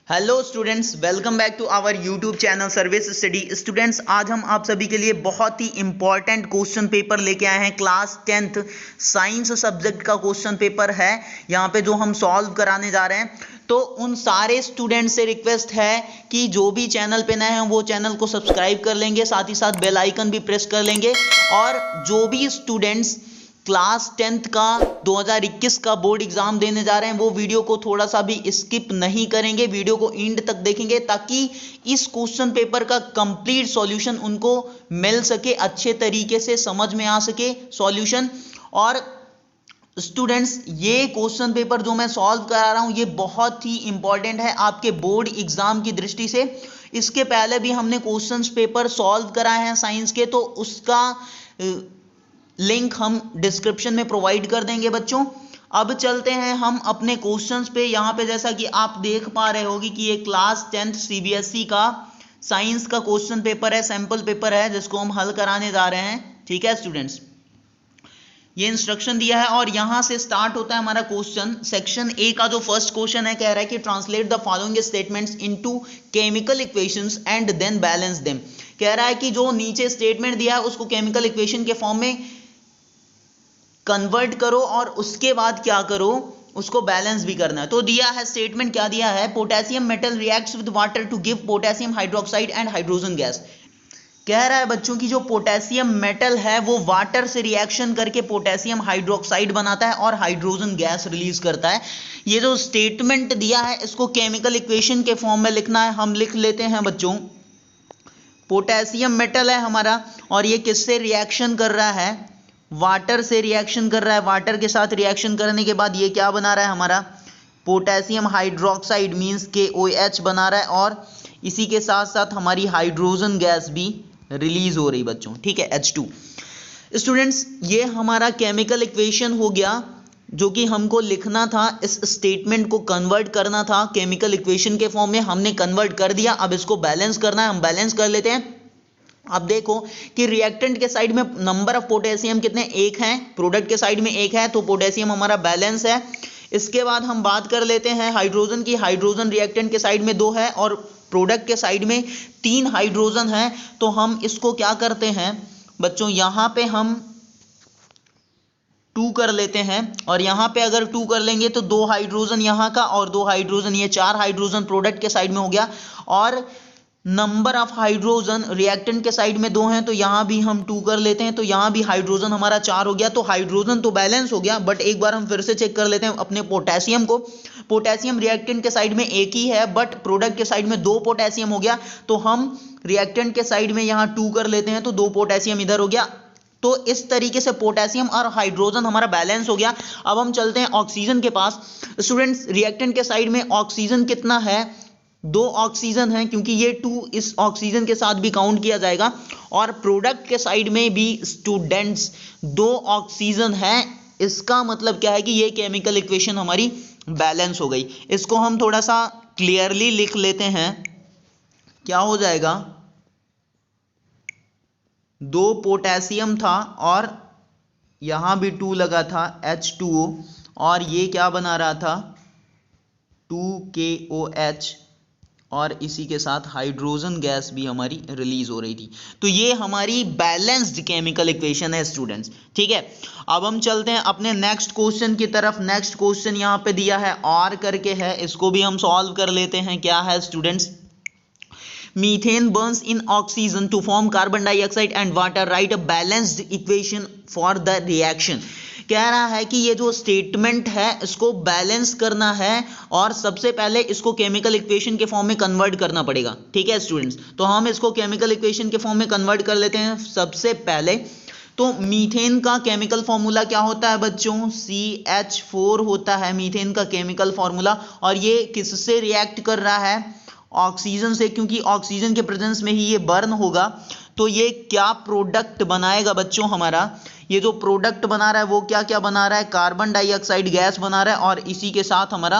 Hello students, welcome back to our YouTube channel service study. Students, आज हम आप सभी के लिए बहुत ही इंपॉर्टेंट क्वेश्चन पेपर लेके आए हैं। क्लास 10th साइंस सब्जेक्ट का क्वेश्चन पेपर है यहाँ पे जो हम सॉल्व कराने जा रहे हैं। तो उन सारे स्टूडेंट्स से रिक्वेस्ट है कि जो भी चैनल पे नए हैं वो चैनल को सब्सक्राइब कर लेंगे, साथ ही साथ बेल आइकन भी प्रेस कर लेंगे। और जो भी स्टूडेंट्स क्लास 10th का 2021 का बोर्ड एग्जाम देने जा रहे हैं वो वीडियो को थोड़ा सा भी स्किप नहीं करेंगे, वीडियो को एंड तक देखेंगे ताकि इस क्वेश्चन पेपर का कंप्लीट सॉल्यूशन उनको मिल सके, अच्छे तरीके से समझ में आ सके सॉल्यूशन। और स्टूडेंट्स, ये क्वेश्चन पेपर जो मैं सॉल्व करा रहा हूं ये बहुत ही इंपॉर्टेंट है आपके बोर्ड एग्जाम की दृष्टि से। इसके पहले भी हमने क्वेश्चन पेपर सॉल्व कराए हैं साइंस के, तो उसका लिंक हम डिस्क्रिप्शन में प्रोवाइड कर देंगे बच्चों। अब चलते हैं हम अपने क्वेश्चंस पे। यहाँ पे जैसा कि आप देख पा रहे होगी कि ये क्लास 10th सीबीएसई का साइंस का क्वेश्चन पेपर है, सैंपल पेपर है जिसको हम हल कराने जा रहे हैं। ठीक है स्टूडेंट्स, ये इंस्ट्रक्शन दिया है और यहां से स्टार्ट होता है हमारा क्वेश्चन। सेक्शन ए का जो फर्स्ट क्वेश्चन है कह रहा है कि translate the following statements into chemical equations and then balance them. कह रहा है कि जो नीचे स्टेटमेंट दिया है उसको केमिकल इक्वेशन के फॉर्म में कन्वर्ट करो और उसके बाद क्या करो, उसको बैलेंस भी करना है। तो दिया है स्टेटमेंट, क्या दिया है, potassium metal reacts with water to give potassium hydroxide and hydrogen gas. कह रहा है बच्चों की जो पोटेशियम मेटल है वो वाटर से रिएक्शन करके पोटेशियम हाइड्रोक्साइड बनाता है और हाइड्रोजन गैस रिलीज करता है। ये जो स्टेटमेंट दिया है इसको केमिकल इक्वेशन के फॉर्म में लिखना है। हम लिख लेते हैं बच्चों, पोटेशियम मेटल है हमारा और ये किससे रिएक्शन कर रहा है, वाटर से रिएक्शन कर रहा है। वाटर के साथ रिएक्शन करने के बाद ये क्या बना रहा है हमारा, पोटेशियम हाइड्रोक्साइड मींस KOH बना रहा है और इसी के साथ साथ हमारी हाइड्रोजन गैस भी रिलीज हो रही बच्चों। ठीक है, H2। स्टूडेंट्स, ये हमारा केमिकल इक्वेशन हो गया जो कि हमको लिखना था, इस स्टेटमेंट को कन्वर्ट करना था केमिकल इक्वेशन के फॉर्म में। हमने कन्वर्ट कर दिया, अब इसको बैलेंस करना है। हम बैलेंस कर लेते हैं। अब देखो कि रिएक्टेंट के साइड में नंबर ऑफ पोटेशियम कितने, एक हैं, प्रोडक्ट के साइड में एक है तो पोटेशियम हमारा बैलेंस है। इसके बाद हम बात कर लेते हैं हाइड्रोजन की। हाइड्रोजन रिएक्टेंट के साइड में 2 है और प्रोडक्ट के साइड में 3 हाइड्रोजन है। तो हम इसको क्या करते हैं बच्चों, यहां पे हम 2 कर लेते हैं और यहां पे अगर 2 कर लेंगे तो 2 हाइड्रोजन यहां का और 2 हाइड्रोजन, ये 4 हाइड्रोजन प्रोडक्ट के साइड में हो गया। और नंबर ऑफ हाइड्रोजन रिएक्टेंट के साइड में 2 हैं तो यहां भी हम 2 कर लेते हैं, तो यहां भी हाइड्रोजन हमारा 4 हो गया। तो हाइड्रोजन तो बैलेंस हो गया, बट एक बार हम फिर से चेक कर लेते हैं अपने पोटेशियम को। पोटेशियम रिएक्टेंट के साइड में एक ही है बट प्रोडक्ट के साइड में 2 पोटेशियम हो गया। तो हम रिएक्टेंट के साइड में यहां 2 कर लेते हैं तो 2 पोटेशियम इधर हो गया। तो इस तरीके से पोटेशियम और हाइड्रोजन हमारा बैलेंस हो गया। अब हम चलते हैं ऑक्सीजन के पास। स्टूडेंट्स, रिएक्टेंट के साइड में ऑक्सीजन कितना है, 2 ऑक्सीजन है क्योंकि ये 2 इस ऑक्सीजन के साथ भी काउंट किया जाएगा। और प्रोडक्ट के साइड में भी स्टूडेंट्स 2 ऑक्सीजन है। इसका मतलब क्या है कि ये केमिकल इक्वेशन हमारी बैलेंस हो गई। इसको हम थोड़ा सा क्लियरली लिख लेते हैं। क्या हो जाएगा, 2 पोटेशियम था और यहां भी 2 लगा था H2O और ये क्या बना रहा था, 2KOH और इसी के साथ हाइड्रोजन गैस भी हमारी रिलीज हो रही थी। तो ये हमारी बैलेंस्ड केमिकल इक्वेशन है स्टूडेंट्स। ठीक है, अब हम चलते हैं अपने नेक्स्ट क्वेश्चन की तरफ। नेक्स्ट क्वेश्चन यहाँ पे दिया है और करके है, इसको भी हम सॉल्व कर लेते हैं। क्या है students, methane burns in oxygen to form carbon dioxide and water, write a balanced equation for the reaction. कह रहा है कि ये जो स्टेटमेंट है इसको बैलेंस करना है और सबसे पहले इसको केमिकल इक्वेशन के फॉर्म में कन्वर्ट करना पड़ेगा। ठीक है स्टूडेंट्स, तो हम इसको केमिकल इक्वेशन के फॉर्म में कन्वर्ट कर लेते हैं। सबसे पहले तो मीथेन का केमिकल फॉर्मूला क्या होता है बच्चों, CH4 होता है मीथेन का केमिकल फॉर्मूला। और ये किससे रिएक्ट कर रहा है, ऑक्सीजन से, क्योंकि ऑक्सीजन के प्रेजेंस में ही ये बर्न होगा। तो ये क्या प्रोडक्ट बनाएगा बच्चों, हमारा ये जो प्रोडक्ट बना रहा है वो क्या क्या बना रहा है, कार्बन डाइऑक्साइड गैस बना रहा है और इसी के साथ हमारा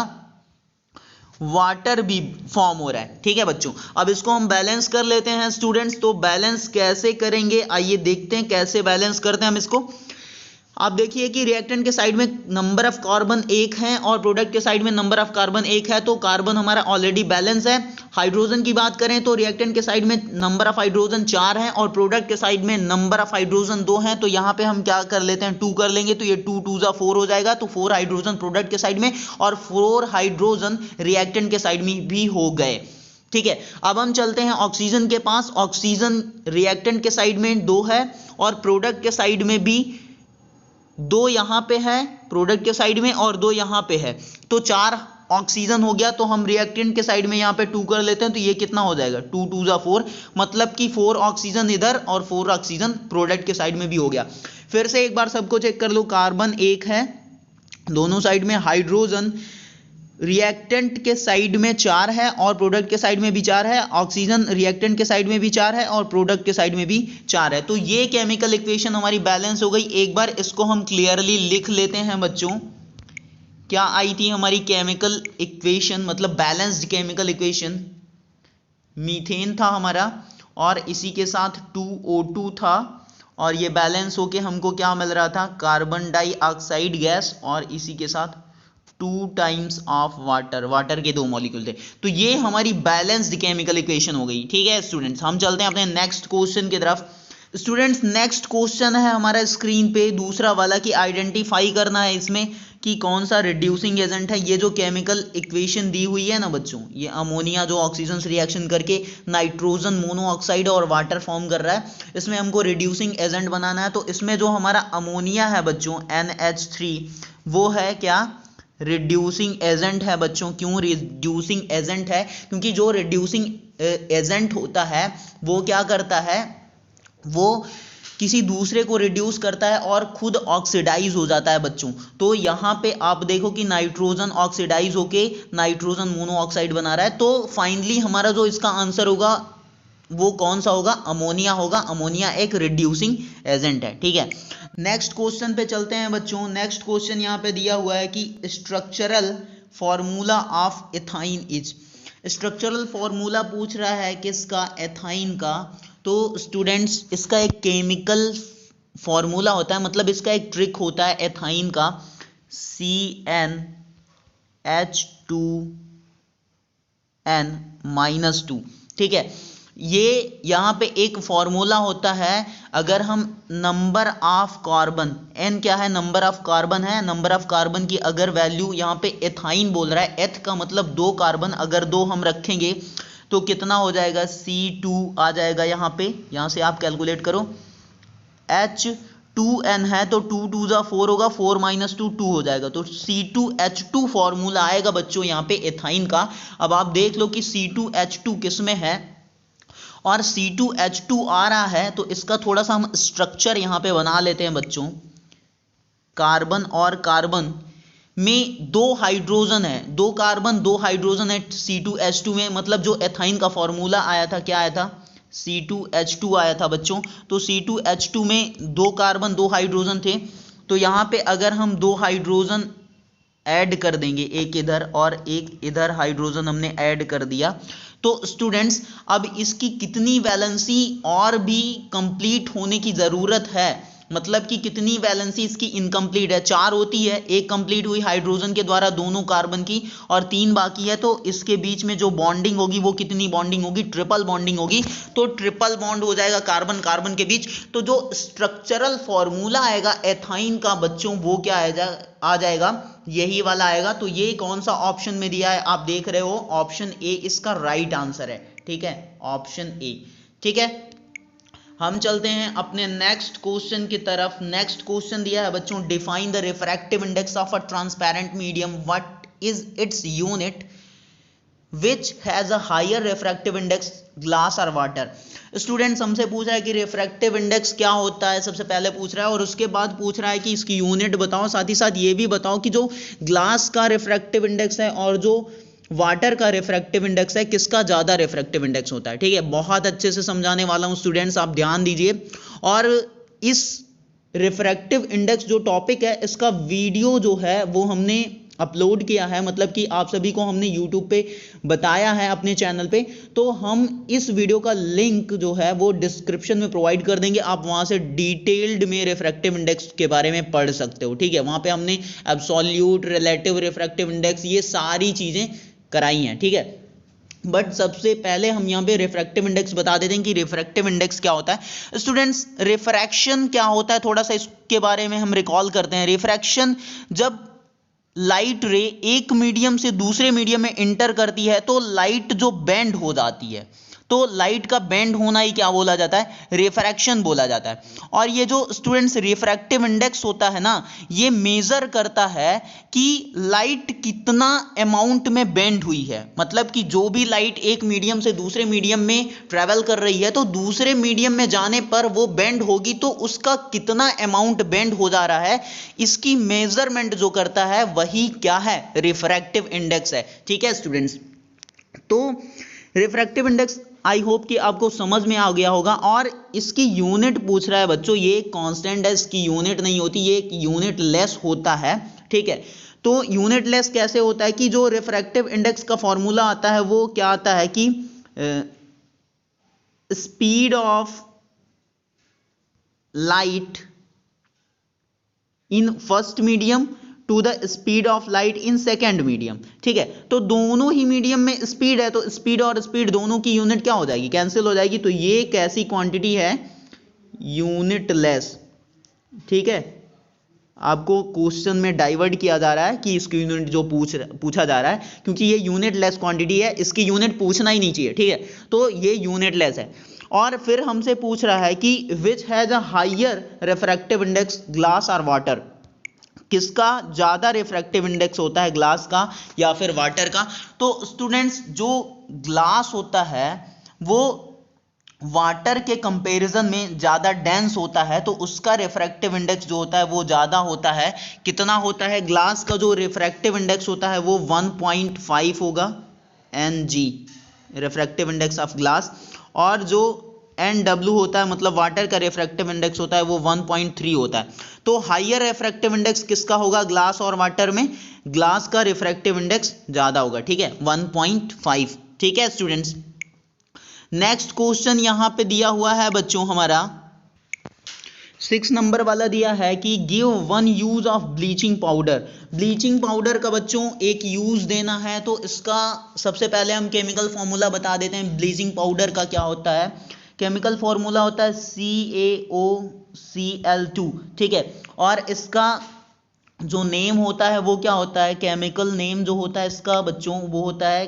वाटर भी फॉर्म हो रहा है। ठीक है बच्चों, अब इसको हम बैलेंस कर लेते हैं स्टूडेंट्स। तो बैलेंस कैसे करेंगे, आइए देखते हैं कैसे बैलेंस करते हैं हम इसको। आप देखिए कि रिएक्टेंट के साइड में नंबर ऑफ कार्बन 1 है और प्रोडक्ट के साइड में नंबर ऑफ कार्बन 1 है, तो कार्बन हमारा ऑलरेडी बैलेंस है। हाइड्रोजन की बात करें तो रिएक्टेंट के साइड में नंबर ऑफ हाइड्रोजन 4 है और प्रोडक्ट के साइड में नंबर ऑफ हाइड्रोजन 2 है, तो यहाँ पे हम क्या कर लेते हैं 2 कर लेंगे, तो ये 2 2 4 हो जाएगा, तो 4 हाइड्रोजन प्रोडक्ट के साइड में और 4 हाइड्रोजन रिएक्टेंट के साइड में भी हो गए। ठीक है, अब हम चलते हैं ऑक्सीजन के पास। ऑक्सीजन रिएक्टेंट के साइड में 2 है और प्रोडक्ट के साइड में भी 2 यहां पे है प्रोडक्ट के साइड में और 2 यहां पे है, तो 4 ऑक्सीजन हो गया। तो हम रिएक्टेंट के साइड में यहां पे 2 कर लेते हैं, तो ये कितना हो जाएगा 2 2 4, मतलब कि 4 ऑक्सीजन इधर और 4 ऑक्सीजन प्रोडक्ट के साइड में भी हो गया। फिर से एक बार सबको चेक कर लो, कार्बन 1 है दोनों साइड में, हाइड्रोजन रिएक्टेंट के साइड में 4 है और प्रोडक्ट के साइड में भी 4 है, ऑक्सीजन रिएक्टेंट के साइड में भी 4 है और प्रोडक्ट के साइड में भी 4 है। तो ये केमिकल इक्वेशन हमारी बैलेंस हो गई। एक बार इसको हम क्लियरली लिख लेते हैं बच्चों। क्या आई थी हमारी केमिकल इक्वेशन, मतलब बैलेंस्ड केमिकल इक्वेशन? मीथेन था हमारा और इसी के साथ 2O2 था और ये बैलेंस होके हमको क्या मिल रहा था, कार्बन डाइऑक्साइड गैस और इसी के साथ 2 टाइम्स ऑफ वाटर, वाटर के 2 मॉलिक्यूल थे। तो ये हमारी बैलेंस्ड केमिकल इक्वेशन हो गई। ठीक है स्टूडेंट्स, हम चलते हैं अपने नेक्स्ट क्वेश्चन की तरफ। स्टूडेंट्स नेक्स्ट क्वेश्चन है हमारा स्क्रीन पे दूसरा वाला, कि आइडेंटिफाई करना है इसमें कि कौन सा रिड्यूसिंग एजेंट है। ये जो केमिकल इक्वेशन दी हुई है ना बच्चों, ये अमोनिया जो ऑक्सीजन से रिएक्शन करके नाइट्रोजन मोनोऑक्साइड और वाटर फॉर्म कर रहा है, इसमें हमको रिड्यूसिंग एजेंट बनाना है। तो इसमें जो हमारा अमोनिया है बच्चों NH3, वो है क्या, रिड्यूसिंग एजेंट है बच्चों। क्यों रिड्यूसिंग एजेंट है? क्योंकि जो रिड्यूसिंग एजेंट होता है वो क्या करता है, वो किसी दूसरे को रिड्यूस करता है और खुद ऑक्सीडाइज हो जाता है बच्चों। तो यहाँ पे आप देखो कि नाइट्रोजन ऑक्सीडाइज होके नाइट्रोजन मोनोऑक्साइड बना रहा है। तो फाइनली हमारा जो इसका आंसर होगा वो कौन सा होगा, अमोनिया होगा। अमोनिया एक रिड्यूसिंग एजेंट है। ठीक है, नेक्स्ट क्वेश्चन पे चलते हैं बच्चों। नेक्स्ट क्वेश्चन यहाँ पे दिया हुआ है कि structural formula of ethyne is. Structural formula पूछ रहा है किसका, एथाइन का। तो स्टूडेंट्स इसका एक केमिकल फॉर्मूला होता है, मतलब इसका एक ट्रिक होता है एथाइन का, CnH2n-2। ठीक है, ये यहाँ पे एक फॉर्मूला होता है। अगर हम नंबर ऑफ कार्बन, n क्या है, नंबर ऑफ कार्बन है, नंबर ऑफ कार्बन की अगर वैल्यू यहाँ पे एथाइन बोल रहा है, एथ का मतलब 2 कार्बन, अगर 2 हम रखेंगे तो कितना हो जाएगा, C2 आ जाएगा यहाँ पे। यहाँ से आप कैलकुलेट करो, H2n है तो 2 2 4 होगा, 4 - 2 2 हो जाएगा, तो C2H2 फॉर्मूला आएगा बच्चों यहाँ पे एथाइन का। अब आप देख लो कि C2H2 किस में है और C2H2 आ रहा है, तो इसका थोड़ा सा हम स्ट्रक्चर यहाँ पे बना लेते हैं बच्चों। कार्बन और कार्बन में 2 हाइड्रोजन है, 2 कार्बन 2 हाइड्रोजन है C2H2 में, मतलब जो एथाइन का फॉर्मूला आया था क्या आया था, C2H2 आया था बच्चों। तो C2H2 में 2 कार्बन 2 हाइड्रोजन थे, तो यहाँ पे अगर हम 2 हाइड्रोजन ऐड कर देंगे, एक इधर और एक इधर हाइड्रोजन हमने ऐड कर दिया, तो स्टूडेंट्स अब इसकी कितनी वैलेंसी और भी कंप्लीट होने की ज़रूरत है, मतलब कि कितनी वैलेंसी इसकी इनकम्प्लीट है। 4 होती है, एक कंप्लीट हुई हाइड्रोजन के द्वारा दोनों कार्बन की और 3 बाकी है, तो इसके बीच में जो बॉन्डिंग होगी वो कितनी बॉन्डिंग होगी, ट्रिपल बॉन्डिंग होगी। तो ट्रिपल बॉन्ड हो जाएगा कार्बन कार्बन के बीच। तो जो स्ट्रक्चरल फॉर्मूला आएगा एथाइन का बच्चों, वो क्या आ जाएगा, यही वाला आएगा। तो ये कौन सा ऑप्शन में दिया है आप देख रहे हो, ऑप्शन ए इसका राइट आंसर है। ठीक है, ऑप्शन ए। ठीक है, हम चलते हैं अपने नेक्स्ट क्वेश्चन की तरफ। नेक्स्ट क्वेश्चन दिया है बच्चों, define the refractive index of a transparent medium, what is its unit which has a higher refractive index, glass और वाटर। स्टूडेंट्स हमसे पूछ रहा है कि रिफ्रैक्टिव इंडेक्स क्या होता है, सबसे पहले पूछ रहा है, और उसके बाद पूछ रहा है कि इसकी यूनिट बताओ। साथ ही साथ ये भी बताओ कि जो ग्लास का रिफ्रैक्टिव इंडेक्स है और जो वाटर का रिफ्रैक्टिव इंडेक्स है, किसका ज़्यादा रिफ्रैक्टिव इंडेक्स होता है। ठीक है, बहुत अच्छे से समझाने वाला हूँ स्टूडेंट्स, आप ध्यान दीजिए। और इस रिफ्रैक्टिव इंडेक्स जो टॉपिक है, इसका वीडियो जो है वो हमने अपलोड किया है, मतलब कि आप सभी को हमने यूट्यूब पे बताया है अपने चैनल पे, तो हम इस वीडियो का लिंक जो है वो डिस्क्रिप्शन में प्रोवाइड कर देंगे। आप वहां से डिटेल्ड में रिफ्रैक्टिव इंडेक्स के बारे में पढ़ सकते हो, ठीक है। वहां पे हमने एब्सोल्यूट, रिलेटिव रिफ्रैक्टिव इंडेक्स, ये सारी चीजें कराई हैं, ठीक है। बट सबसे पहले हम यहाँ पे रिफ्रैक्टिव इंडेक्स बता देते हैं कि रिफ्रैक्टिव इंडेक्स क्या होता है। स्टूडेंट्स, रिफ्रैक्शन क्या होता है, थोड़ा सा इसके बारे में हम रिकॉल करते हैं। रिफ्रैक्शन, जब लाइट रे एक मीडियम से दूसरे मीडियम में इंटर करती है तो लाइट जो बेंड हो जाती है, तो लाइट का बेंड होना ही क्या बोला जाता है, रिफ्रैक्शन बोला जाता है। और ये जो स्टूडेंट्स रिफ्रैक्टिव इंडेक्स होता है ना, ये मेजर करता है कि लाइट कितना अमाउंट में बेंड हुई है। मतलब कि जो भी लाइट एक मीडियम से दूसरे मीडियम में ट्रेवल कर रही है, तो दूसरे मीडियम में जाने पर वो बेंड होगी, तो उसका कितना अमाउंट बेंड हो जा रहा है, इसकी मेजरमेंट जो करता है वही क्या है, रिफ्रैक्टिव इंडेक्स है, ठीक है स्टूडेंट्स। तो रिफ्रैक्टिव इंडेक्स आई होप कि आपको समझ में आ गया होगा। और इसकी यूनिट पूछ रहा है बच्चों, ये कांस्टेंट है, इसकी यूनिट नहीं होती, ये एक यूनिट लेस होता है, ठीक है। तो यूनिट लेस कैसे होता है कि जो रिफ्रैक्टिव इंडेक्स का फॉर्मूला आता है वो क्या आता है कि speed of light in first medium to the speed of light in second medium, ठीक है। तो दोनों ही मीडियम में स्पीड है, तो स्पीड और स्पीड दोनों की यूनिट क्या हो जाएगी, कैंसिल हो जाएगी। तो ये एक ऐसी क्वांटिटी है यूनिट लेस, ठीक है। आपको क्वेश्चन में डाइवर्ट किया जा रहा है कि इसकी यूनिट जो पूछा जा रहा है, क्योंकि ये यूनिट लेस क्वांटिटी है, इसकी यूनिट पूछना ही नहीं चाहिए, ठीक है। तो ये यूनिट लेस है। और फिर हमसे पूछ रहा है कि which has a higher refractive index, glass और वाटर, किसका ज्यादा रिफ्रैक्टिव इंडेक्स होता है, ग्लास का या फिर वाटर का। तो स्टूडेंट्स, जो ग्लास होता है वो वाटर के कंपैरिजन में ज्यादा डेंस होता है, तो उसका रिफ्रैक्टिव इंडेक्स जो होता है वो ज्यादा होता है। कितना होता है, ग्लास का जो रिफ्रैक्टिव इंडेक्स होता है वो 1.5 होगा, Ng, refractive index of glass. और जो NW होता है, मतलब वाटर का रिफ्रैक्टिव इंडेक्स होता है, वो 1.3 होता है। तो हायर रिफ्रैक्टिव इंडेक्स किसका होगा, ग्लास और वाटर में, ग्लास का रिफ्रैक्टिव इंडेक्स ज्यादा होगा, ठीक है, 1.5, ठीक है स्टूडेंट्स। नेक्स्ट क्वेश्चन यहां पे दिया हुआ है बच्चों हमारा 6 नंबर वाला दिया है कि give one use of bleaching powder. Bleaching powder का बच्चों एक यूज देना है, तो इसका सबसे पहले हम केमिकल फॉर्मूला बता देते हैं। ब्लीचिंग पाउडर का क्या होता है, केमिकल फॉर्मूला होता है CaOCl2, ठीक है। और इसका जो नेम होता है वो क्या होता है, केमिकल नेम जो होता है इसका बच्चों वो होता है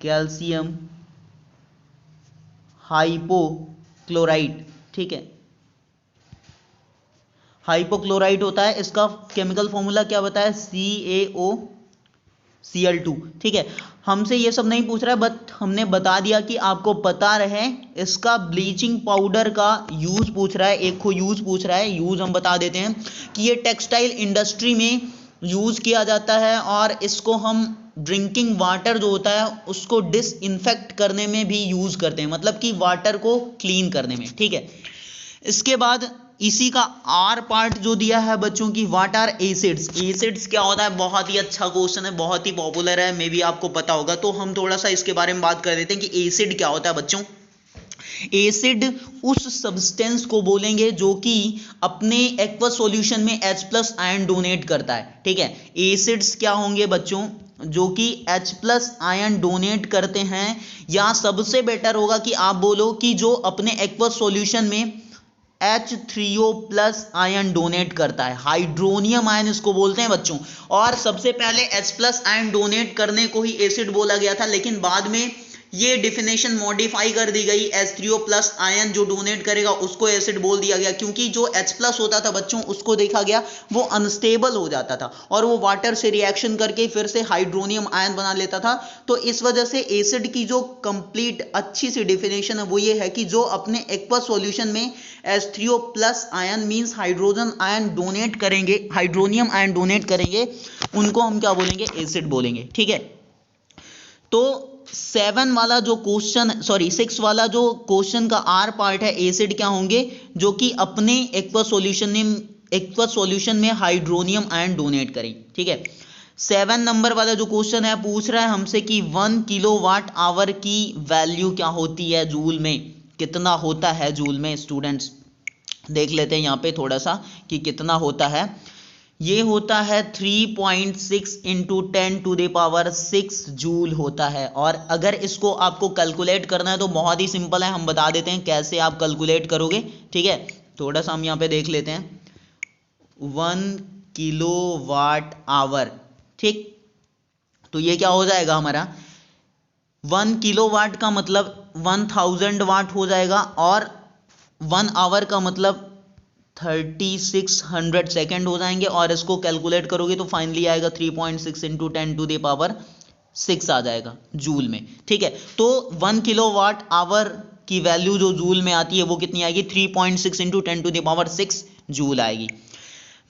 कैल्शियम हाइपोक्लोराइड, ठीक है, हाइपोक्लोराइड होता है। इसका केमिकल फॉर्मूला क्या बताया, CaOCl2, ठीक है। हमसे ये सब नहीं पूछ रहा है, बट हमने बता दिया कि आपको पता रहे। इसका ब्लीचिंग पाउडर का यूज पूछ रहा है, एक को यूज पूछ रहा है, यूज हम बता देते हैं कि ये टेक्सटाइल इंडस्ट्री में यूज किया जाता है, और इसको हम ड्रिंकिंग वाटर जो होता है उसको डिसइंफेक्ट करने में भी यूज करते हैं, मतलब कि वाटर को क्लीन करने में, ठीक है। इसके बाद इसी का आर पार्ट जो दिया है बच्चों की, व्हाट आर एसिड्स। एसिड्स क्या होता है, बहुत ही अच्छा क्वेश्चन है, बहुत ही पॉपुलर है, मे बी आपको पता होगा। तो हम थोड़ा सा इसके बारे में बात कर देते हैं कि एसिड क्या होता है बच्चों। एसिड उस सब्सटेंस को बोलेंगे जो कि अपने एक्वस सॉल्यूशन में H+ आयन डोनेट करता है, ठीक है। एसिड्स क्या होंगे बच्चों, जो कि H+ आयन डोनेट करते हैं, या सबसे बेटर होगा कि आप बोलो कि जो अपने एक्वस सॉल्यूशन में H3O+ आयन डोनेट करता है, हाइड्रोनियम आयन इसको बोलते हैं बच्चों। और सबसे पहले H+ आयन डोनेट करने को ही एसिड बोला गया था, लेकिन बाद में ये डिफिनेशन मॉडिफाई कर दी गई, H3O+ आयन जो डोनेट करेगा उसको एसिड बोल दिया गया, क्योंकि जो H+ होता था बच्चों उसको देखा गया वो अनस्टेबल हो जाता था और वो वाटर से रिएक्शन करके फिर से हाइड्रोनियम आयन बना लेता था। तो इस वजह से एसिड की जो कंप्लीट अच्छी सी डिफिनेशन है वो ये है कि जो अपने एक्वस सॉल्यूशन में H3O+ ion means hydrogen ion donate करेंगे, हाइड्रोनियम आयन डोनेट करेंगे, उनको हम क्या बोलेंगे, एसिड बोलेंगे, ठीक है। तो 7 वाला जो क्वेश्चन, सॉरी 6 वाला जो क्वेश्चन का आर पार्ट है, एसिड क्या होंगे जो कि अपने एक्वस सॉल्यूशन में हाइड्रोनियम आयन डोनेट करें। ठीक है, 7 नंबर वाला जो क्वेश्चन है पूछ रहा है हमसे कि 1 किलोवाट आवर की वैल्यू क्या होती है जूल में, कितना होता है जूल में। स्टूडेंट्स देख लेते हैं यहाँ पे थोड़ा सा कि कितना होता है। ये होता है 3.6 इंटू 10⁻6 जूल होता है। और अगर इसको आपको कैलकुलेट करना है तो बहुत ही सिंपल है, हम बता देते हैं कैसे आप कैलकुलेट करोगे। ठीक है, थोड़ा सा हम यहाँ पे देख लेते हैं। 1 किलोवाट आवर, ठीक, तो ये क्या हो जाएगा हमारा, 1 किलोवाट का मतलब 1000 वाट हो जाएगा, और 1 आवर का मतलब 3600 सेकेंड हो जाएंगे। और इसको कैलकुलेट करोगे तो फाइनली आएगा 3.6 इंटू 10⁻6 आ जाएगा जूल में। ठीक है, तो 1 किलोवाट आवर की वैल्यू जो जूल में आती है वो कितनी आएगी, 3.6 इंटू 10⁻6 जूल आएगी।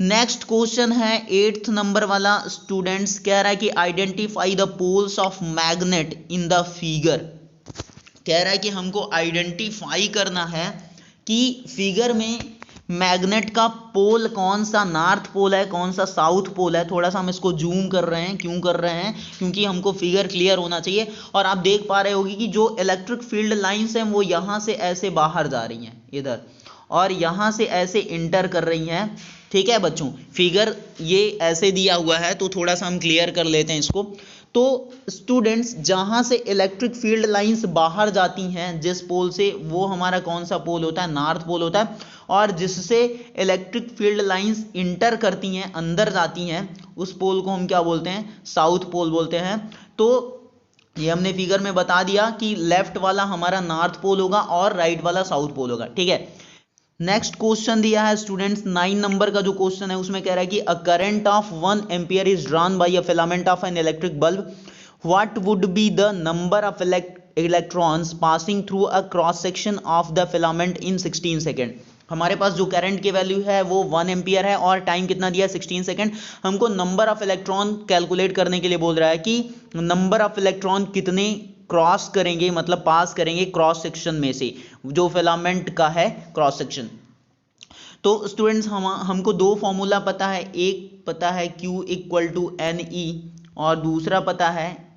नेक्स्ट क्वेश्चन है 8th नंबर वाला। स्टूडेंट्स कह रहा है कि identify the poles of magnet in the figure. कह रहा है कि हमको आइडेंटिफाई करना है कि फिगर में मैग्नेट का पोल कौन सा नॉर्थ पोल है, कौन सा साउथ पोल है। थोड़ा सा हम इसको जूम कर रहे हैं, क्यों कर रहे हैं, क्योंकि हमको फिगर क्लियर होना चाहिए। और आप देख पा रहे होगी कि जो इलेक्ट्रिक फील्ड लाइंस हैं वो यहाँ से ऐसे बाहर जा रही हैं इधर, और यहाँ से ऐसे इंटर कर रही हैं। ठीक है बच्चों, फिगर ये ऐसे दिया हुआ है, तो थोड़ा सा हम क्लियर कर लेते हैं इसको। तो स्टूडेंट्स जहाँ से इलेक्ट्रिक फील्ड लाइंस बाहर जाती हैं जिस पोल से, वो हमारा कौन सा पोल होता है, नॉर्थ पोल होता है। और जिससे इलेक्ट्रिक फील्ड लाइंस इंटर करती हैं, अंदर जाती हैं, उस पोल को हम क्या बोलते हैं, साउथ पोल बोलते हैं। तो ये हमने फिगर में बता दिया कि लेफ्ट वाला हमारा नॉर्थ पोल होगा और राइट वाला साउथ पोल होगा। ठीक है, नेक्स्ट क्वेश्चन दिया है स्टूडेंट्स 9 नंबर का जो क्वेश्चन है उसमें कह रहा है कि a current of 1 ampere is drawn by a filament of an electric bulb, what would be the number of electrons passing through a cross section of the filament in 16 second. हमारे पास जो current की value है वो 1 ampere है और time कितना दिया है, 16 सेकेंड। हमको नंबर ऑफ इलेक्ट्रॉन कैलकुलेट करने के लिए बोल रहा है कि नंबर ऑफ इलेक्ट्रॉन कितने क्रॉस करेंगे, मतलब पास करेंगे क्रॉस सेक्शन में से, जो फिलामेंट का है क्रॉस सेक्शन। तो स्टूडेंट्स हमको दो फॉर्मूला पता है, एक पता है Q equal to N E और दूसरा पता है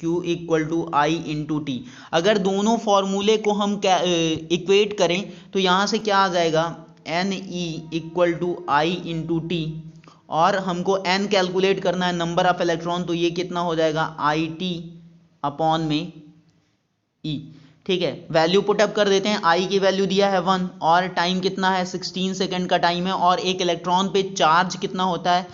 Q equal to I into T. अगर दोनों फॉर्मूले को हम इक्वेट करें तो यहाँ से क्या आ जाएगा, N E equal to I into T, और हमको n कैलकुलेट करना है नंबर ऑफ इलेक्ट्रॉन, तो ये कितना हो जाएगा आई टी अपॉन में ई। ठीक है, वैल्यू पुटअप कर देते हैं। आई की वैल्यू दिया है 1 और टाइम कितना है, 16 सेकेंड का टाइम है, और एक इलेक्ट्रॉन पे चार्ज कितना होता है,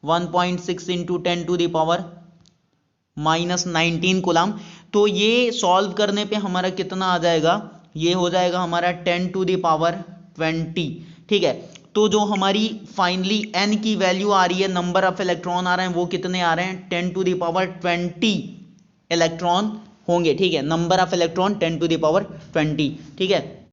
1.6 इंटू 10⁻⁻19 कूलम। तो ये सॉल्व करने पे हमारा कितना आ जाएगा, ये हो जाएगा हमारा 10⁻20। ठीक है, तो जो हमारी फाइनली n की वैल्यू आ रही है, नंबर ऑफ इलेक्ट्रॉन आ रहे हैं वो कितने आ रहे हैं, 10⁻20 इलेक्ट्रॉन होंगे। ठीक है, नंबर ऑफ इलेक्ट्रॉन 10⁻20। ठीक है,